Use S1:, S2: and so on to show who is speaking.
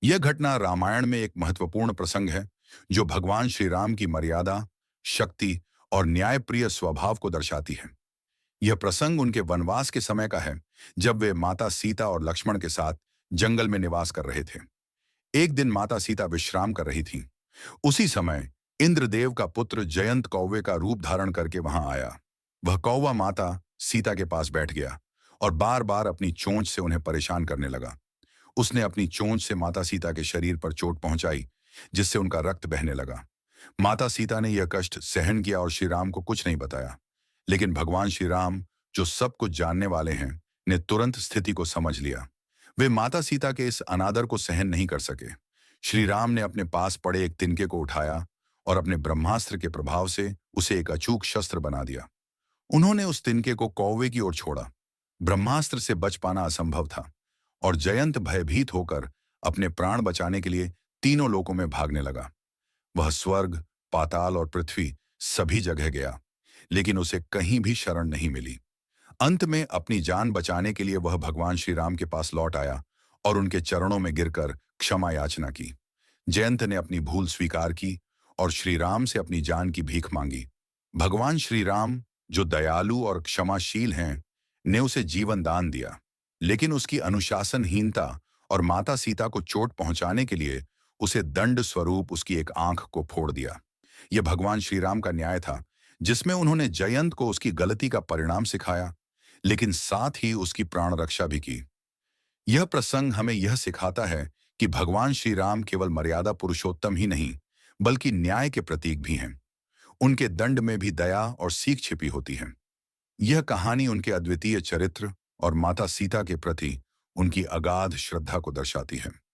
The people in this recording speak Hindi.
S1: यह घटना रामायण में एक महत्वपूर्ण प्रसंग है जो भगवान श्री राम की मर्यादा, शक्ति और न्यायप्रिय स्वभाव को दर्शाती है। यह प्रसंग उनके वनवास के समय का है, जब वे माता सीता और लक्ष्मण के साथ जंगल में निवास कर रहे थे। एक दिन माता सीता विश्राम कर रही थीं। उसी समय इंद्रदेव का पुत्र जयंत कौवे का रूप धारण करके वहां आया। वह कौवा माता सीता के पास बैठ गया और बार बार अपनी चोंच से उन्हें परेशान करने लगा। उसने अपनी चोंच से माता सीता के शरीर पर चोट पहुंचाई, जिससे उनका रक्त बहने लगा। माता सीता ने यह कष्ट सहन किया और श्री राम को कुछ नहीं बताया। लेकिन भगवान श्री राम, जो सब कुछ जानने वाले हैं, ने तुरंत स्थिति को समझ लिया। वे माता सीता के इस अनादर को सहन नहीं कर सके। श्री राम ने अपने पास पड़े एक तिनके को उठाया और अपने ब्रह्मास्त्र के प्रभाव से उसे एक अचूक शस्त्र बना दिया। उन्होंने उस तिनके को कौवे की ओर छोड़ा। ब्रह्मास्त्र से बच पाना असंभव था और जयंत भयभीत होकर अपने प्राण बचाने के लिए तीनों लोकों में भागने लगा। वह स्वर्ग, पाताल और पृथ्वी सभी जगह गया, लेकिन उसे कहीं भी शरण नहीं मिली। अंत में अपनी जान बचाने के लिए वह भगवान श्री राम के पास लौट आया और उनके चरणों में गिरकर क्षमा याचना की। जयंत ने अपनी भूल स्वीकार की और श्री राम से अपनी जान की भीख मांगी। भगवान श्री राम, जो दयालु और क्षमाशील हैं, ने उसे जीवन दान दिया, लेकिन उसकी अनुशासनहीनता और माता सीता को चोट पहुंचाने के लिए उसे दंड स्वरूप उसकी एक आंख को फोड़ दिया। यह भगवान श्री राम का न्याय था, जिसमें उन्होंने जयंत को उसकी गलती का परिणाम सिखाया, लेकिन साथ ही उसकी प्राण रक्षा भी की। यह प्रसंग हमें यह सिखाता है कि भगवान श्री राम केवल मर्यादा पुरुषोत्तम ही नहीं, बल्कि न्याय के प्रतीक भी हैं। उनके दंड में भी दया और सीख छिपी होती है। यह कहानी उनके अद्वितीय चरित्र और माता सीता के प्रति उनकी अगाध श्रद्धा को दर्शाती है।